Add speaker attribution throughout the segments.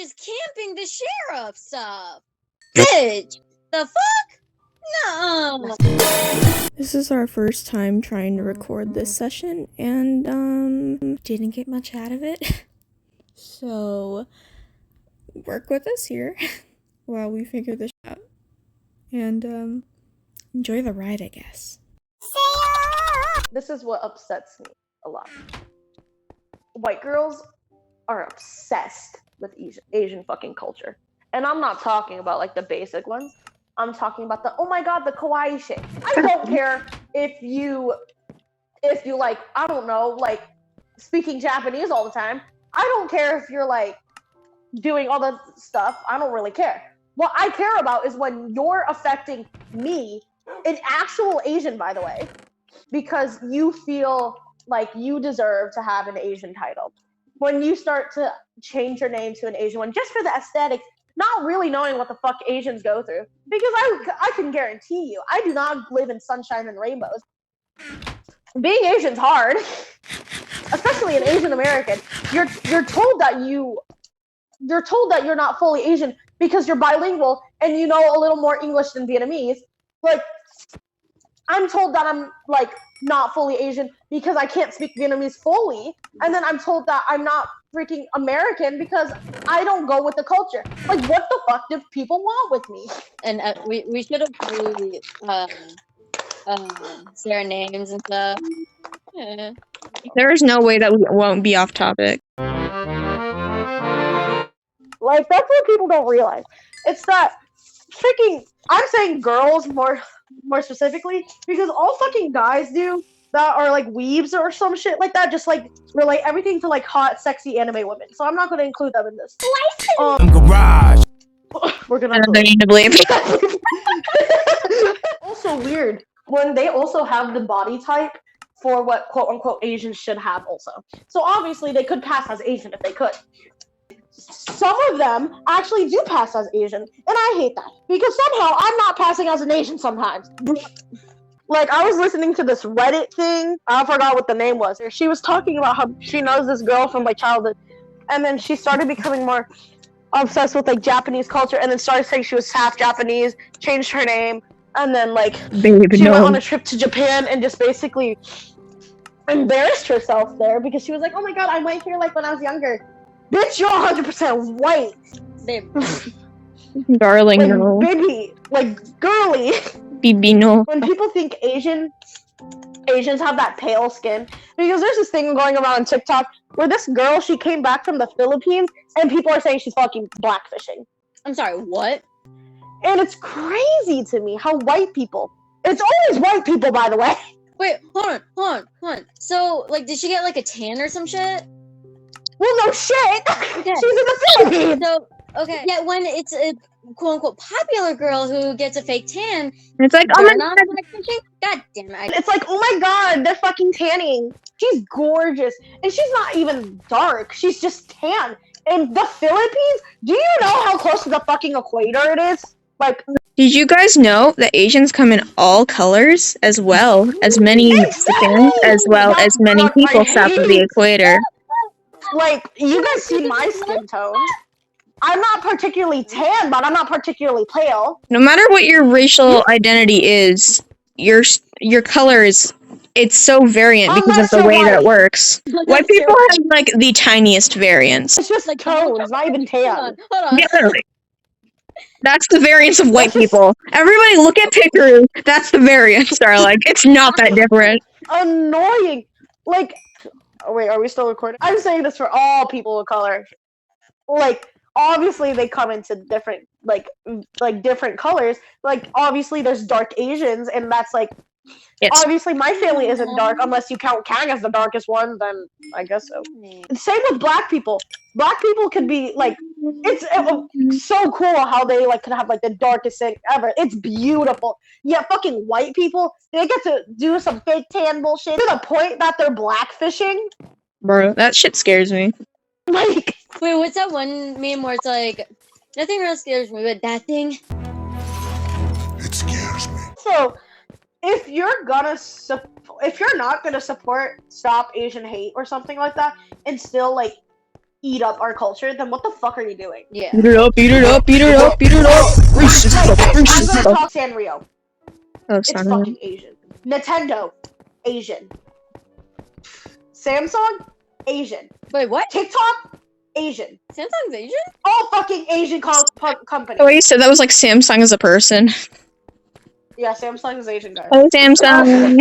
Speaker 1: just camping the sheriff stuff. Bitch, the fuck? No.
Speaker 2: This is our first time trying to record this session, and didn't get much out of it. So work with us here while we figure this out, and enjoy the ride, I guess.
Speaker 3: This is what upsets me a lot. White girls are obsessed with Asian fucking culture. And I'm not talking about like the basic ones. I'm talking about the, oh my god, the kawaii shit. I don't care if you like, I don't know, like speaking Japanese all the time. I don't care if you're like doing all the stuff. I don't really care. What I care about is when you're affecting me, an actual Asian, by the way, because you feel like you deserve to have an Asian title. When you start to change your name to an Asian one, just for the aesthetics, not really knowing what the fuck Asians go through. Because I can guarantee you, I do not live in sunshine and rainbows. Being Asian's hard, especially an Asian American. You're told that you're not fully Asian because you're bilingual and you know a little more English than Vietnamese. Like, I'm told that I'm like not fully Asian because I can't speak Vietnamese fully, and then I'm told that I'm not freaking American because I don't go with the culture. Like, what the fuck do people want with me?
Speaker 1: And we should have really say our names and stuff. Yeah.
Speaker 2: There is no way that we won't be off topic.
Speaker 3: Like, that's what people don't realize. It's that freaking, I'm saying girls more specifically, because all fucking guys do that are like weebs or some shit like that, just like relate everything to like hot, sexy anime women. So I'm not going to include them in this.
Speaker 4: Garage.
Speaker 3: We're gonna.
Speaker 2: I need to believe.
Speaker 3: Also weird when they also have the body type for what quote unquote Asians should have also. So obviously they could pass as Asian if they could. Some of them actually do pass as Asian, and I hate that because somehow I'm not passing as an Asian sometimes. Like, I was listening to this Reddit thing. I forgot what the name was. She was talking about how she knows this girl from like childhood, and then she started becoming more obsessed with like Japanese culture, and then started saying she was half Japanese, changed her name, and then like she went on a trip to Japan and just basically embarrassed herself there because she was like, oh my god, I went here like when I was younger. Bitch, you're 100% white.
Speaker 1: Babe.
Speaker 2: Darling,
Speaker 3: like,
Speaker 2: no.
Speaker 3: baby, like girly.
Speaker 2: Bibi, no.
Speaker 3: When people think Asians have that pale skin, because there's this thing going around on TikTok where this girl, she came back from the Philippines and people are saying she's fucking blackfishing.
Speaker 1: I'm sorry, what?
Speaker 3: And it's crazy to me how white people, it's always white people, by the way.
Speaker 1: Wait, hold on. So, like, did she get like a tan or some shit?
Speaker 3: Well, no shit.
Speaker 1: Okay.
Speaker 3: She's in the Philippines.
Speaker 1: So, okay. Yeah, when it's a quote unquote popular girl who gets a fake tan,
Speaker 2: It's like, oh
Speaker 1: they're
Speaker 2: my
Speaker 1: not
Speaker 2: god.
Speaker 1: blackfishing? God damn it.
Speaker 3: It's like, oh my god, they're fucking tanning. She's gorgeous. And she's not even dark. She's just tan. In the Philippines, do you know how close to the fucking equator it is? Like,
Speaker 2: Did you guys know that Asians come in all colors, as well as many Mexicans, as well as many people south of the equator?
Speaker 3: like, you guys see my skin tone. I'm not particularly tan, but I'm not particularly pale.
Speaker 2: No matter what your racial identity is, your color is, it's so variant because of the way that it works. White people have like the tiniest variance.
Speaker 3: It's just like tones, not even tan.
Speaker 1: Hold on.
Speaker 2: Yeah, literally. That's the variance of white people. Everybody look at Pikachu. That's the variance, darling. It's not that different.
Speaker 3: Annoying. Like, oh wait, are we still recording? I'm saying this for all people of color. Like, obviously they come into different, like different colors. Like, obviously there's dark Asians, and that's like, obviously my family isn't dark unless you count Kang as the darkest one, then I guess so. Same with black people. Black people could be like, it's so cool how they like could have like the darkest thing ever. It's beautiful. Yeah, fucking white people, they get to do some fake tan bullshit to the point that they're blackfishing.
Speaker 2: Bro, that shit scares me.
Speaker 3: Like,
Speaker 1: Wait, what's that one meme where it's like, nothing really scares me, but that thing?
Speaker 4: It scares me.
Speaker 3: so if you're not gonna support Stop Asian Hate or something like that, and still like eat up our culture, then what the fuck are you doing?
Speaker 1: Yeah.
Speaker 2: Eat it up, eat it up, eat it up, eat it up. Racist stuff,
Speaker 3: I'm
Speaker 2: racist
Speaker 3: gonna
Speaker 2: stuff.
Speaker 3: talk Sanrio.
Speaker 2: Oh,
Speaker 3: It's
Speaker 2: son.
Speaker 3: fucking Asian. Nintendo, Asian. Samsung, Asian.
Speaker 1: Wait, what?
Speaker 3: TikTok, Asian.
Speaker 1: Samsung's Asian?
Speaker 3: All fucking Asian companies.
Speaker 2: Oh, you said that was like Samsung as a person.
Speaker 3: Yeah, Samsung is Asian, guys.
Speaker 2: Oh, Samsung.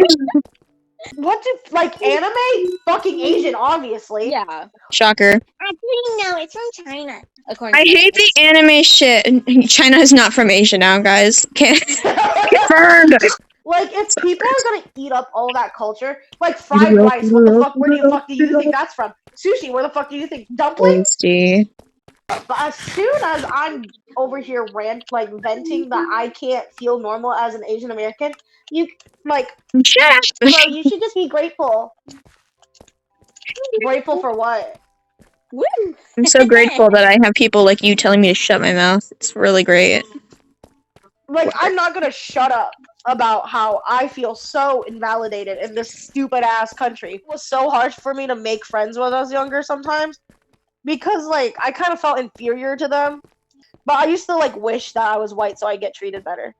Speaker 3: What do, like, anime? Fucking Asian, obviously.
Speaker 1: Yeah.
Speaker 2: Shocker.
Speaker 1: Actually, no, it's from China. According
Speaker 2: I
Speaker 1: to
Speaker 2: hate the anime shit. China is not from Asia now, guys. Confirmed.
Speaker 3: Like, if people are gonna eat up all that culture, like fried rice, what the fuck? Where the fuck do you think that's from? Sushi, where the fuck do you think? Dumplings?
Speaker 2: Tasty.
Speaker 3: But as soon as I'm over here venting that I can't feel normal as an Asian American, you like,
Speaker 2: Shut up.
Speaker 3: bro, you should just be grateful. Grateful for what?
Speaker 1: Woo!
Speaker 2: I'm so grateful that I have people like you telling me to shut my mouth. It's really great.
Speaker 3: Like, I'm not gonna shut up about how I feel so invalidated in this stupid ass country. It was so hard for me to make friends when I was younger sometimes. Because, like, I kind of felt inferior to them. But I used to, like, wish that I was white so I get treated better.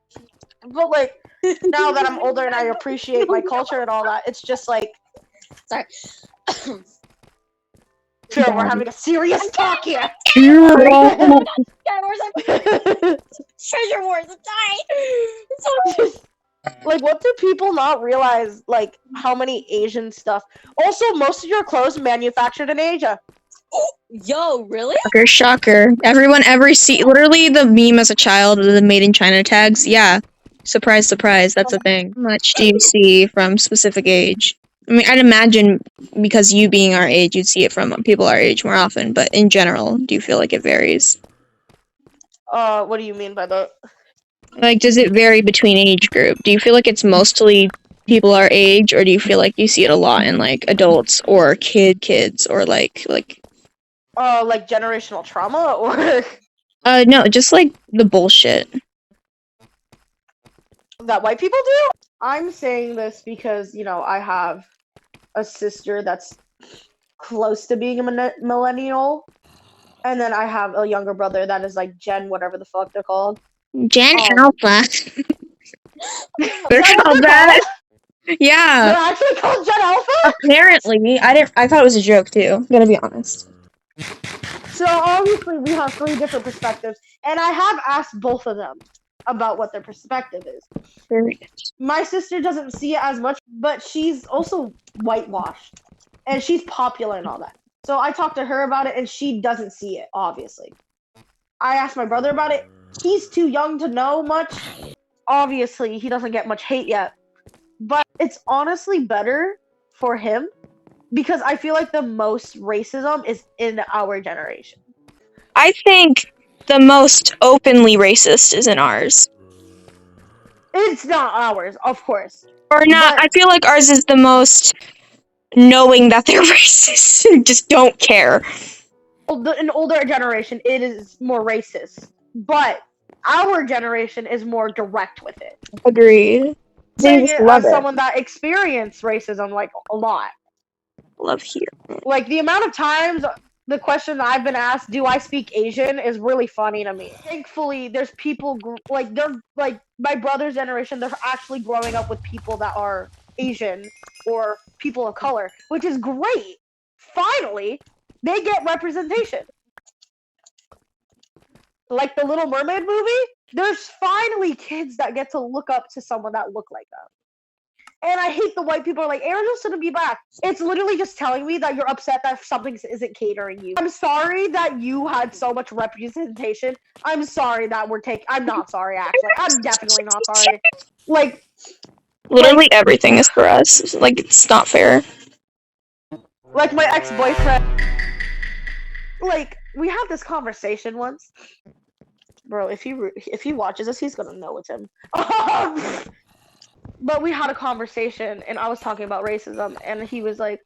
Speaker 3: But, like, now that I'm older and I appreciate my culture and all that, it's just like...
Speaker 1: Sorry.
Speaker 3: Sure, we're having a serious talk here!
Speaker 1: Star Wars, Treasure Wars, I'm dying!
Speaker 3: Like, what do people not realize, like, how many Asian stuff... Also, most of your clothes manufactured in Asia.
Speaker 1: Yo, really?
Speaker 2: Shocker, shocker. Everyone ever see literally the meme as a child of the made in China tags? Yeah. Surprise, surprise, that's a thing. How much do you see from specific age? I mean, I'd imagine because you being our age, you'd see it from people our age more often, but in general, do you feel like it varies?
Speaker 3: What do you mean by that?
Speaker 2: Like, does it vary between age group? Do you feel like it's mostly people our age, or do you feel like you see it a lot in, like, adults or kids, or, like...
Speaker 3: Like generational trauma, or...
Speaker 2: No, just, like, the bullshit.
Speaker 3: that white people do? I'm saying this because, you know, I have a sister that's close to being a millennial, and then I have a younger brother that is, like, Gen whatever the fuck they're called.
Speaker 2: Gen
Speaker 3: Um,
Speaker 2: Alpha. They're
Speaker 3: Is that what
Speaker 2: called
Speaker 3: they're
Speaker 2: that.
Speaker 3: They're
Speaker 2: Yeah.
Speaker 3: actually called Gen Alpha?
Speaker 2: Apparently, I thought it was a joke too. Gotta be honest.
Speaker 3: So obviously we have 3 different perspectives, and I have asked both of them about what their perspective is. My sister doesn't see it as much, but she's also whitewashed, and she's popular and all that. So I talked to her about it, and she doesn't see it, obviously. I asked my brother about it. He's too young to know much. Obviously, he doesn't get much hate yet. But it's honestly better for him, because I feel like the most racism is in our generation.
Speaker 2: I think the most openly racist is in ours.
Speaker 3: It's not ours, of course.
Speaker 2: Or not,
Speaker 3: But-
Speaker 2: I feel like ours is the most knowing that they're racist and just don't care.
Speaker 3: An older generation, it is more racist. But our generation is more direct with it.
Speaker 2: Agreed.
Speaker 3: Saying
Speaker 2: just
Speaker 3: it
Speaker 2: love
Speaker 3: as
Speaker 2: it.
Speaker 3: someone that experienced racism, like, a lot.
Speaker 2: Love here.
Speaker 3: Like, the amount of times the question that I've been asked, do I speak Asian, is really funny to me. Thankfully, there's people, they're, like, my brother's generation, they're actually growing up with people that are Asian or people of color, which is great. Finally, they get representation. Like the Little Mermaid movie, there's finally kids that get to look up to someone that look like them. And I hate the white people are like, Ariel shouldn't be black. It's literally just telling me that you're upset that something isn't catering you. I'm sorry that you had so much representation. I'm sorry that I'm not sorry, actually. I'm definitely not sorry. Like,
Speaker 2: Literally everything is for us. Like, it's not fair.
Speaker 3: like my ex-boyfriend, like, we had this conversation once. Bro, if he watches this, he's gonna know it's him. But we had a conversation, and I was talking about racism, and he was like,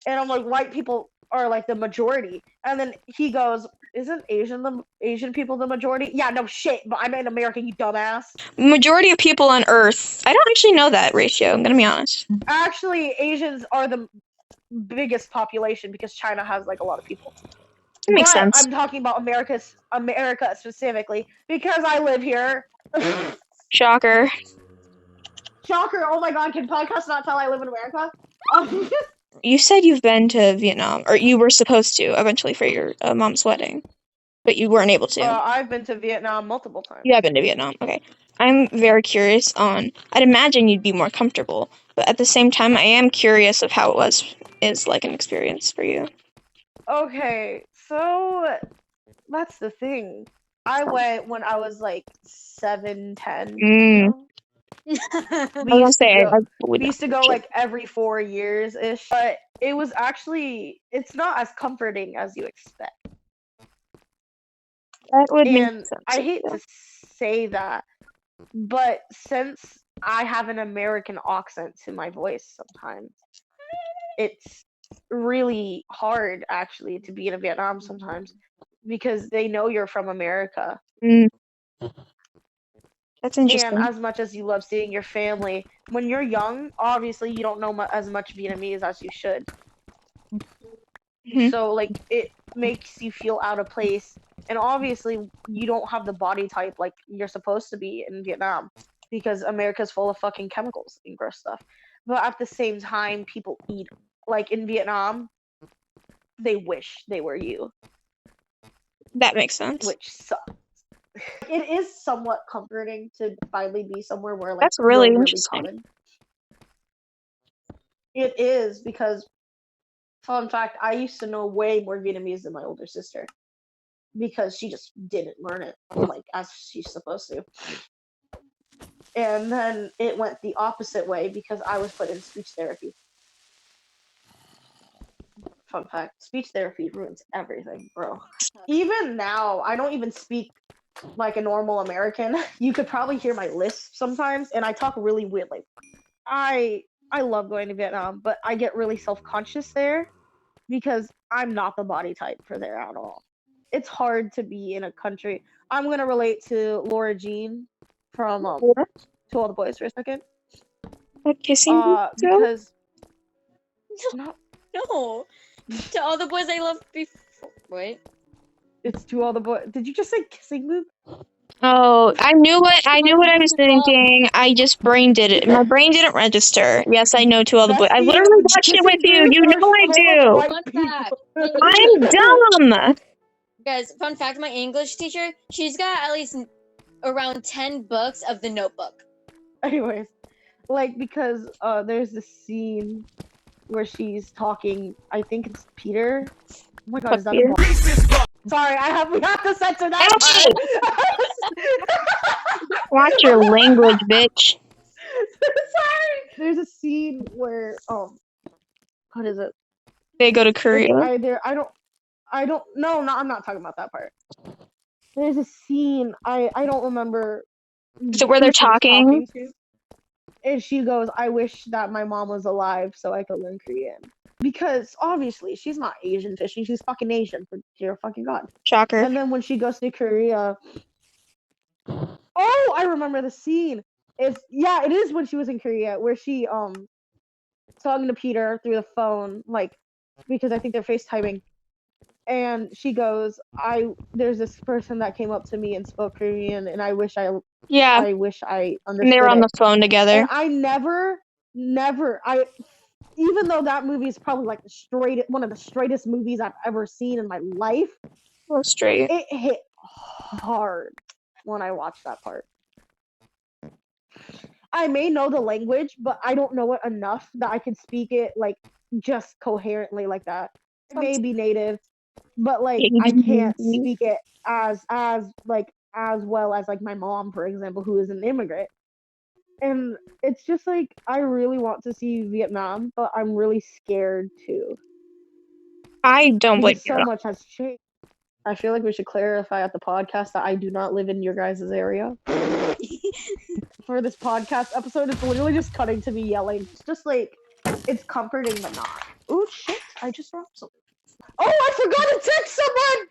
Speaker 3: and I'm like, white people are like the majority, and then he goes, isn't Asian people the majority? Yeah, no shit, but I'm an American, you dumbass.
Speaker 2: Majority of people on Earth. I don't actually know that ratio, I'm gonna be honest.
Speaker 3: Actually, Asians are the biggest population because China has like a lot of people.
Speaker 2: makes
Speaker 3: but
Speaker 2: sense.
Speaker 3: I'm talking about America specifically because I live here.
Speaker 2: Shocker.
Speaker 3: Shocker! Oh my god, can podcasts not tell I live in America?
Speaker 2: You said you've been to Vietnam, or you were supposed to eventually for your mom's wedding, but you weren't able to.
Speaker 3: I've been to Vietnam multiple times.
Speaker 2: You have been to Vietnam. Okay. I'm very curious on. I'd imagine you'd be more comfortable, but at the same time, I am curious of how it is like an experience for you.
Speaker 3: Okay, so that's the thing. I went when I was like 7, 10.
Speaker 2: I was gonna say,
Speaker 3: We used to go like every 4 years ish, but it was actually it's not as comforting as you expect.
Speaker 2: That would make
Speaker 3: And
Speaker 2: sense.
Speaker 3: I hate to say that, but since I have an American accent to my voice sometimes, it's really hard actually to be in Vietnam sometimes because they know you're from America.
Speaker 2: That's interesting.
Speaker 3: And as much as you love seeing your family, when you're young, obviously you don't know as much Vietnamese as you should.
Speaker 2: Mhm.
Speaker 3: So like it makes you feel out of place, and obviously you don't have the body type like you're supposed to be in Vietnam because America's full of fucking chemicals and gross stuff. But at the same time, people eat like in Vietnam, they wish they were you,
Speaker 2: That makes sense.
Speaker 3: which sucks. It is somewhat comforting to finally be somewhere where like
Speaker 2: That's really
Speaker 3: you're
Speaker 2: interesting.
Speaker 3: common. It is because, fun fact, I used to know way more Vietnamese than my older sister because she just didn't learn it like as she's supposed to. And then it went the opposite way because I was put in speech therapy. Fun fact, speech therapy ruins everything, bro. Even now, I don't even speak like a normal American. You could probably hear my lisp sometimes, and I talk really weird. Like, I love going to Vietnam, but I get really self-conscious there because I'm not the body type for there at all. It's hard to be in a country. I'm gonna relate to Laura Jean from To All the Boys for a second.
Speaker 2: Kissing
Speaker 3: Because no,
Speaker 1: No. To all the boys I loved before. Wait.
Speaker 3: it's To All the Boys. Did you just say kissing booth?
Speaker 2: Oh, I knew what I was thinking. I just brain did it. My brain didn't register. Yes, I know To All the Boys. I literally watched it with you. You know I do.
Speaker 1: Fun fact.
Speaker 2: I'm dumb.
Speaker 1: Guys, fun fact, my English teacher, she's got at least around 10 books of the Notebook.
Speaker 3: Anyways, like because there's this scene where she's talking. I think it's Peter. Oh my god, is that a bar? Sorry, we have to censor that.
Speaker 2: Watch your language, bitch.
Speaker 3: Sorry. There's a scene where what is it?
Speaker 2: They go to Korea.
Speaker 3: I don't. No, I'm not talking about that part. There's a scene I don't remember.
Speaker 2: Is it where they're talking?
Speaker 3: And she goes, "I wish that my mom was alive so I could learn Korean." Because obviously she's not Asian fishing, she's fucking Asian, for dear fucking god.
Speaker 2: Shocker.
Speaker 3: And then when she goes to Korea, oh, I remember the scene. It is when she was in Korea where she talking to Peter through the phone, like because I think they're FaceTiming. And she goes, there's this person that came up to me and spoke Korean, and I wish I understood.
Speaker 2: And they were on the phone together.
Speaker 3: And I never, even though that movie is probably like one of the straightest movies I've ever seen in my life.
Speaker 2: So straight.
Speaker 3: It hit hard when I watched that part. I may know the language, but I don't know it enough that I can speak it like just coherently like that. I may be native, but like I can't speak it as well as like my mom, for example, who is an immigrant. And it's just like I really want to see Vietnam, but I'm really scared too.
Speaker 2: I don't blame you.
Speaker 3: So much has changed. I feel like we should clarify at the podcast that I do not live in your guys' area. For this podcast episode, it's literally just cutting to me yelling. It's just like it's comforting but not. Oh shit, I just dropped something. Oh, I forgot to text someone!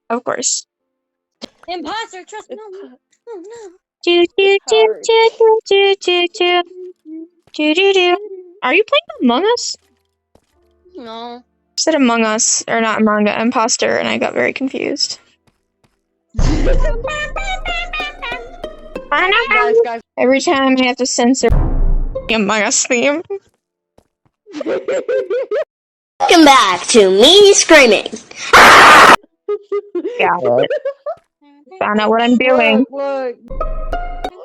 Speaker 2: Of course.
Speaker 1: Imposter, trust me. Oh no.
Speaker 2: Are you playing Among Us?
Speaker 1: No.
Speaker 2: said Among Us, or not Among Us, Imposter, and I got very confused.
Speaker 3: Guys.
Speaker 2: Every time I have to censor Among Us theme.
Speaker 5: Welcome back to me screaming.
Speaker 2: Got it. Found out what I'm doing.
Speaker 3: Look.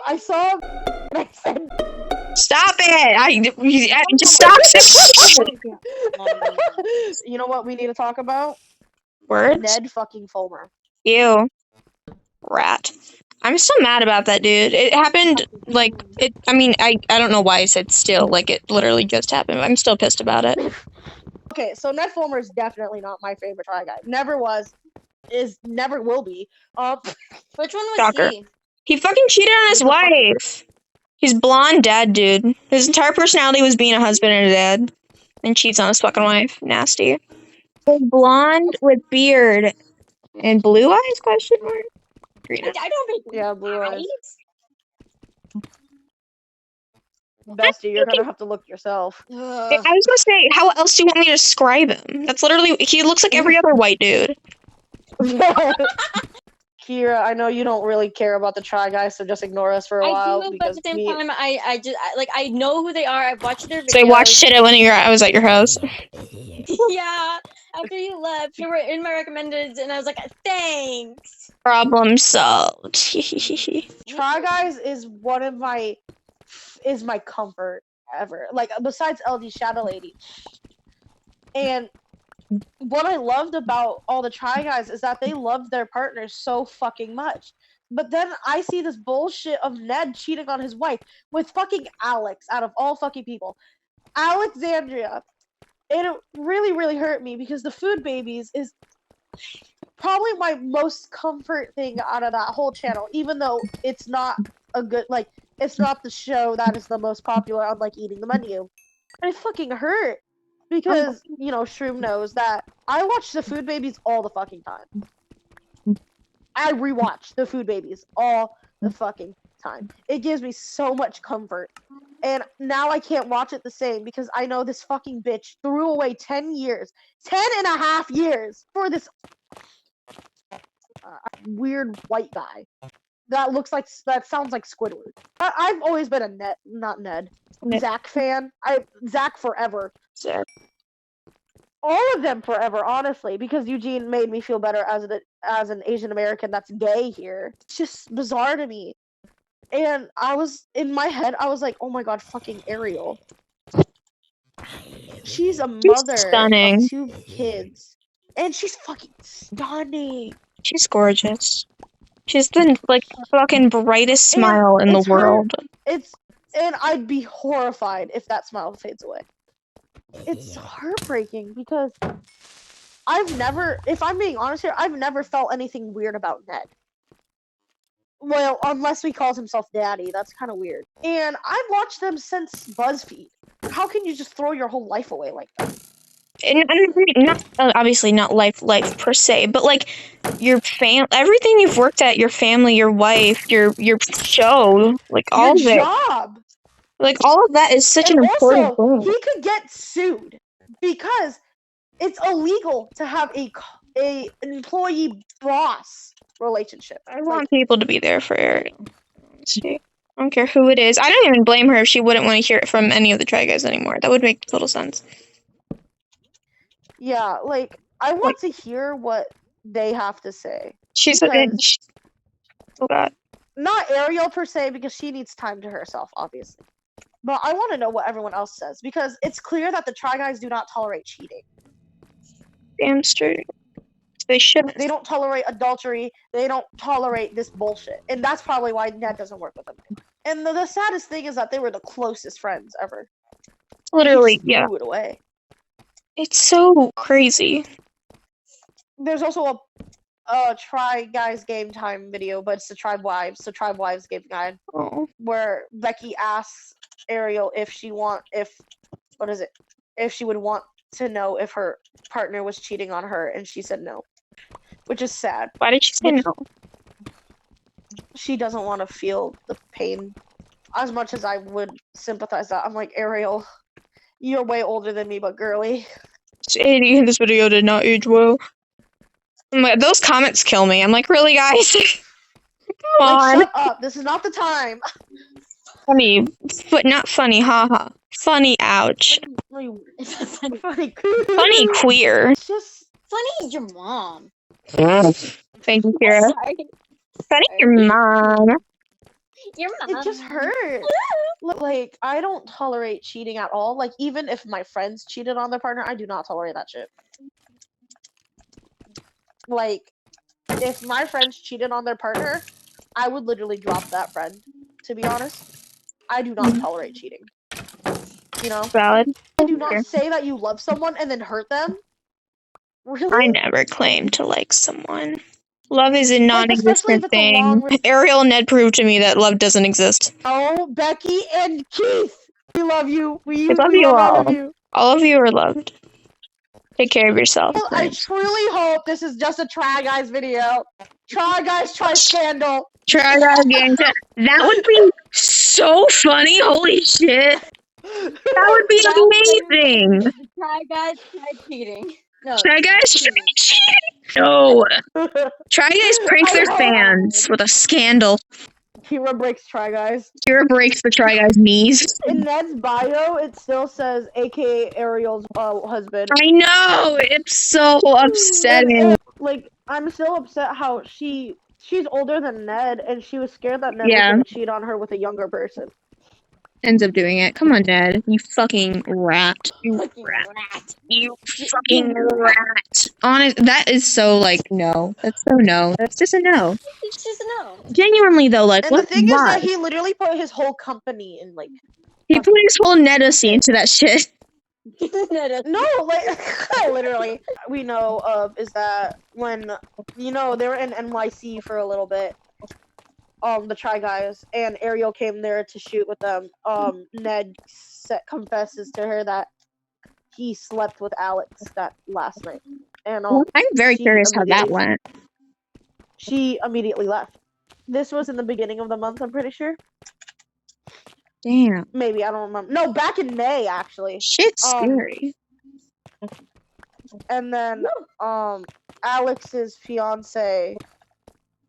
Speaker 3: I saw and I said,
Speaker 2: Stop it! I just stop saying
Speaker 3: you know what we need to talk about?
Speaker 2: words.
Speaker 3: Ned fucking Fulmer.
Speaker 2: Ew. Rat. I'm still mad about that, dude. It happened, like, I don't know why I said still, like, it literally just happened. I'm still pissed about it.
Speaker 3: Okay, so Ned Fulmer is definitely not my favorite Try Guy. Never was, never will be.
Speaker 1: Which one was
Speaker 2: Shocker.
Speaker 1: he?
Speaker 2: He fucking cheated on his wife. He's blonde dad, dude. His entire personality was being a husband and a dad. And cheats on his fucking wife. Nasty. Blonde with beard. And blue eyes, question mark? Green eyes.
Speaker 1: I don't think.
Speaker 3: Yeah, blue eyes.
Speaker 1: Eyes?
Speaker 3: Bestie, you're gonna have to look yourself.
Speaker 2: I was gonna say, how else do you want me to describe him? That's literally, he looks like every other white dude.
Speaker 3: Kira, I know you don't really care about the Try Guys, so just ignore us for a while.
Speaker 1: I do, but
Speaker 3: because
Speaker 1: at the same time, I know who they are. I've watched their videos.
Speaker 2: So I watched it I was at your house.
Speaker 1: Yeah, after you left, you were in my recommended, and I was like, thanks.
Speaker 2: Problem solved.
Speaker 3: Try Guys is one of my comfort ever. Like besides LD Shadow Lady. And what I loved about all the Try Guys is that they loved their partners so fucking much. But then I see this bullshit of Ned cheating on his wife with fucking Alex out of all fucking people. Alexandria. And it really, really hurt me because the Food Babies is probably my most comfort thing out of that whole channel, even though it's not a good, like, it's not the show that is the most popular on, like, Eating the Menu. And it fucking hurt because, you know, Shroom knows that I watch the Food Babies all the fucking time. I rewatch the Food Babies all the fucking time. It gives me so much comfort. And now I can't watch it the same because I know this fucking bitch threw away 10 years, 10 and a half years for this weird white guy that sounds like Squidward. I've always been a Zach fan. Zach forever.
Speaker 2: Zach.
Speaker 3: All of them forever, honestly, because Eugene made me feel better as an Asian American that's gay here. It's just bizarre to me. And in my head, I was like, oh my god, fucking Ariel. She's a mother
Speaker 2: stunning.
Speaker 3: of 2 kids. And she's fucking stunning.
Speaker 2: She's gorgeous. She's the, like, fucking brightest smile in the world.
Speaker 3: And I'd be horrified if that smile fades away. It's heartbreaking because if I'm being honest here, I've never felt anything weird about Ned. Well, unless he calls himself Daddy, that's kind of weird. And I've watched them since BuzzFeed. How can you just throw your whole life away like that?
Speaker 2: And not obviously not life per se, but like your everything you've worked at, your family, your wife, your show, like all of it.
Speaker 3: Your job.
Speaker 2: Like all of that is such an important thing.
Speaker 3: He could get sued because it's illegal to have an employee boss relationship.
Speaker 2: I want people to be there for Ariel. I don't care who it is. I don't even blame her if she wouldn't want to hear it from any of the Try Guys anymore. That would make total sense.
Speaker 3: Yeah, like I want to hear what they have to say.
Speaker 2: Oh god.
Speaker 3: Not Ariel per se because she needs time to herself, obviously. But I want to know what everyone else says because it's clear that the Try Guys do not tolerate cheating.
Speaker 2: Damn straight. They shouldn't.
Speaker 3: They don't tolerate adultery. They don't tolerate this bullshit. And that's probably why Ned doesn't work with them. And the saddest thing is that they were the closest friends ever.
Speaker 2: Literally, yeah.
Speaker 3: Threw it away.
Speaker 2: It's so crazy.
Speaker 3: There's also a Try Guys Game Time video, but it's the Tribe Wives. So Tribe Wives Game Guide.
Speaker 2: Oh.
Speaker 3: Where Becky asks Ariel if she would want to know if her partner was cheating on her, and she said no. Which is sad.
Speaker 2: Why did she say no?
Speaker 3: She doesn't want to feel the pain as much as I would sympathize that. I'm like, Ariel, you're way older than me, but girly.
Speaker 2: 80 in this video did not age well. I'm like, those comments kill me. I'm like, really, guys? Come
Speaker 3: Like,
Speaker 2: on.
Speaker 3: shut up. This is not the time.
Speaker 2: Funny, but not funny, haha. Funny, ouch.
Speaker 3: Funny.
Speaker 2: Funny, queer.
Speaker 3: It's just
Speaker 1: Funny, your mom.
Speaker 2: Thank you, Kira.
Speaker 1: Sorry.
Speaker 2: Funny, your mom.
Speaker 1: Your mom.
Speaker 3: it just hurts. Like, I don't tolerate cheating at all. Like, even if my friends cheated on their partner, I do not tolerate that shit. Like, if my friends cheated on their partner, I would literally drop that friend, to be honest. I do not tolerate cheating. You know?
Speaker 2: Valid.
Speaker 3: I do not say that you love someone and then hurt them. Really?
Speaker 2: I never claimed to like someone. Love is a
Speaker 3: especially if
Speaker 2: non-existent
Speaker 3: it's a
Speaker 2: thing.
Speaker 3: long
Speaker 2: Ariel and Ned proved to me that love doesn't exist.
Speaker 3: Oh, Becky and Keith, we love you. We
Speaker 2: love
Speaker 3: we
Speaker 2: you
Speaker 3: love
Speaker 2: all.
Speaker 3: of you.
Speaker 2: All of you are loved. Take care of yourself.
Speaker 3: Well, I truly hope this is just a Try Guys video. Try Guys try scandal.
Speaker 2: Try that again. That would be so funny. Holy shit. That would be amazing.
Speaker 1: Try guys, try cheating. No.
Speaker 2: Try Guys try cheating. No. Try Guys prank their fans with a scandal.
Speaker 3: Kira breaks Try Guys.
Speaker 2: Kira breaks the Try Guys knees.
Speaker 3: In Ned's bio, it still says AKA Ariel's husband.
Speaker 2: I know. It's so upsetting.
Speaker 3: And, like, I'm still upset how she's older than Ned, and she was scared that Ned was
Speaker 2: Yeah.
Speaker 3: gonna cheat on her with a younger person.
Speaker 2: Ends up doing it. Come on, Ned. You fucking rat. You
Speaker 1: Fucking
Speaker 2: rat.
Speaker 1: rat.
Speaker 2: You fucking rat. Honest, that is so, like, no. That's so no. That's just a no.
Speaker 1: It's just a no.
Speaker 2: Genuinely, though, like,
Speaker 3: And
Speaker 2: what?
Speaker 3: the thing is
Speaker 2: Why?
Speaker 3: that he literally put his whole company in, like,
Speaker 2: He put his whole Nedacy into that shit.
Speaker 3: no, like, literally. We know of is that when, you know, they were in NYC for a little bit, the Try Guys, and Ariel came there to shoot with them. Ned confesses to her that he slept with Alex that last night, and
Speaker 2: I'm very
Speaker 3: she
Speaker 2: curious how that
Speaker 3: immediately-
Speaker 2: went.
Speaker 3: she immediately left. This was in the beginning of the month, I'm pretty sure.
Speaker 2: Damn.
Speaker 3: Maybe, I don't remember. No, back in May, actually.
Speaker 2: Shit's scary.
Speaker 3: And then, Alex's fiance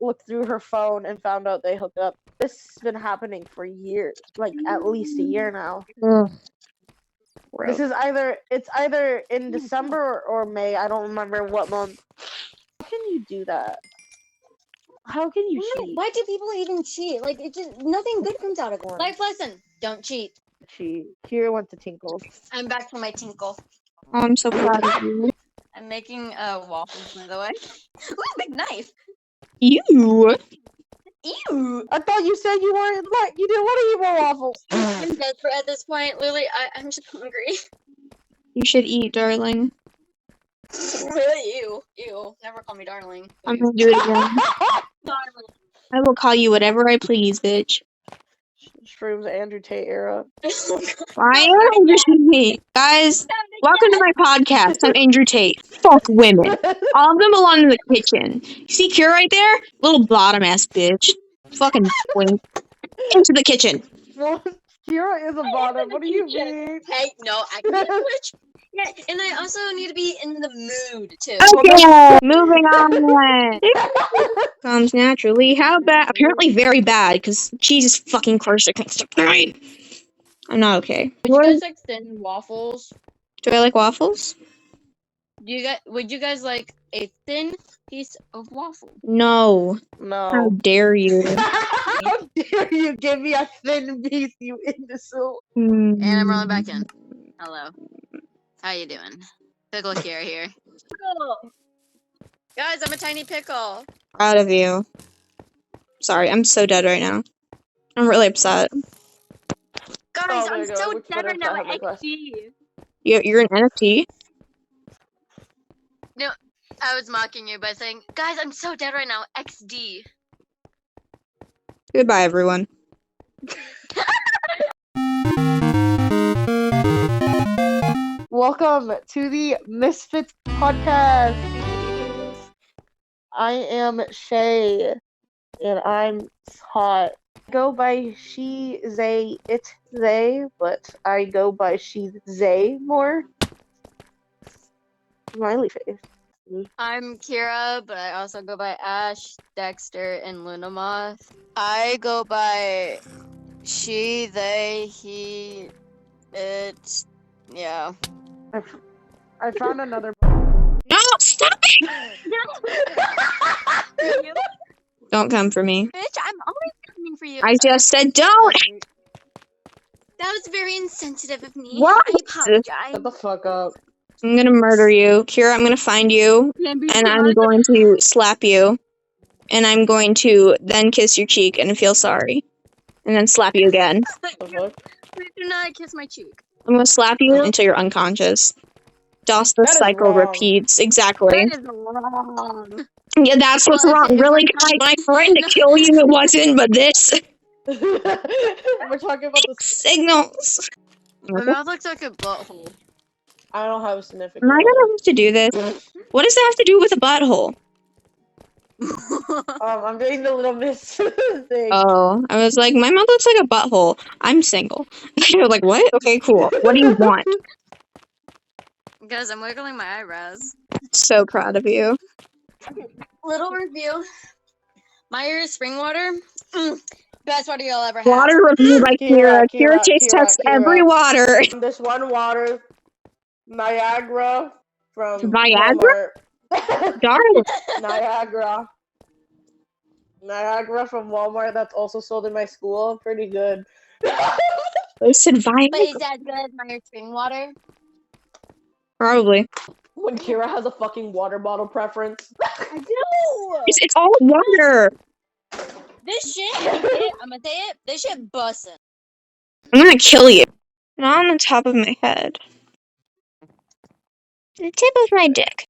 Speaker 3: looked through her phone and found out they hooked up. This has been happening for years, like at least a year now.
Speaker 2: Ugh.
Speaker 3: This is either in December or May. I don't remember what month. How can you do that? How can you cheat?
Speaker 1: Why do people even cheat? Like, it just nothing good comes out of it. Life lesson: don't cheat.
Speaker 3: Here went the tinkles.
Speaker 1: I'm back from my tinkle.
Speaker 2: Oh, I'm so proud of you.
Speaker 1: I'm making waffles, by the way. Ooh, big knife.
Speaker 2: You.
Speaker 1: Ew.
Speaker 3: I thought you said you weren't like you didn't want to eat more waffles.
Speaker 1: I'm desperate at this point. Literally, I'm just hungry.
Speaker 2: You should eat, darling.
Speaker 1: Really, ew. Never call me darling.
Speaker 2: I'm gonna do it again.
Speaker 1: Darling.
Speaker 2: I will call you whatever I please, bitch.
Speaker 3: Shrooms Andrew Tate era.
Speaker 2: I am Andrew Tate. Guys, welcome to my podcast. I'm Andrew Tate. Fuck women. All of them belong in the kitchen. You see Cure right there? Little bottom ass bitch. Fucking twink. Into the kitchen.
Speaker 3: Well, Kira is a bottom. What do you mean?
Speaker 1: Hey, no, I can switch. Yeah, and I also need to be in the mood too.
Speaker 2: Okay, moving on. Comes naturally. How bad? Apparently very bad, because Jesus fucking Christ, I can't stop crying. I'm not okay.
Speaker 1: Would you guys like thin waffles?
Speaker 2: Do I like waffles?
Speaker 1: Would you guys like a thin piece of waffle?
Speaker 2: No. How
Speaker 3: No.
Speaker 2: dare you?
Speaker 3: How dare you give me a thin piece, you imbecile?
Speaker 1: And I'm rolling back in. Hello. How you doing? Pickle Kira here. Pickle! Guys, I'm a tiny pickle.
Speaker 2: Proud of you. Sorry, I'm so dead right now. I'm really upset.
Speaker 1: Guys,
Speaker 3: Oh, there
Speaker 1: I'm
Speaker 3: you go.
Speaker 1: so
Speaker 3: Which
Speaker 1: dead right
Speaker 3: button
Speaker 1: now.
Speaker 3: I have my glass?
Speaker 1: XD.
Speaker 2: You're an NFT?
Speaker 1: No, I was mocking you by saying, guys, I'm so dead right now. XD.
Speaker 2: Goodbye, everyone.
Speaker 3: Welcome to the Mistfits Podcast. I am Shay, and I'm hot. I go by she, they, it, they, but I go by she, they more. Smiley face.
Speaker 1: I'm Kira, but I also go by Ash, Dexter, and Lunamoth. I go by she, they, he, it. Yeah.
Speaker 3: I found another.
Speaker 2: No, stop it! Don't come for me.
Speaker 1: Bitch, I'm always coming for you.
Speaker 2: I just said don't!
Speaker 1: That was very insensitive of me.
Speaker 2: What?
Speaker 1: I apologize.
Speaker 3: Shut the fuck up.
Speaker 2: I'm gonna murder you. Kira, I'm gonna find you, and I'm going to slap you, and I'm going to then kiss your cheek and feel sorry, and then slap you again.
Speaker 3: The fuck?
Speaker 1: Please do not kiss my cheek.
Speaker 2: I'm gonna slap you until you're unconscious. Thus the
Speaker 3: That is
Speaker 2: cycle
Speaker 3: wrong.
Speaker 2: repeats. Exactly.
Speaker 1: That is wrong.
Speaker 2: Yeah, that's what's
Speaker 1: Well,
Speaker 2: wrong.
Speaker 1: if
Speaker 2: Really,
Speaker 1: we're
Speaker 2: guys, my friend to kill you, it wasn't, but this
Speaker 3: We're talking about the.
Speaker 2: signals.
Speaker 1: My mouth looks like a butthole.
Speaker 3: I don't have a significant.
Speaker 2: Am I gonna have to do this? What does that have to do with a butthole?
Speaker 3: I'm doing the little miss thing.
Speaker 2: Oh, I was like, my mouth looks like a butthole. I'm single. You're like, what? Okay, cool. What do you want?
Speaker 1: Guys, I'm wiggling my eyebrows.
Speaker 2: So proud of you.
Speaker 1: Little review. My spring water. Best water you'll ever have.
Speaker 2: Water reviewed by Kira. Kira taste tests every water.
Speaker 3: This one water, Niagara from
Speaker 2: Viagra?
Speaker 3: Walmart.
Speaker 2: Darn.
Speaker 3: Niagara from Walmart. That's also sold in my school. Pretty good.
Speaker 2: They said Viagra.
Speaker 1: But is that good as my spring water?
Speaker 2: Probably.
Speaker 3: When Kira has a fucking water bottle preference.
Speaker 1: I do.
Speaker 2: It's all water.
Speaker 1: This shit, I'm gonna say it. This shit bussin'.
Speaker 2: I'm gonna kill you. Not on the top of my head. The tip of my dick.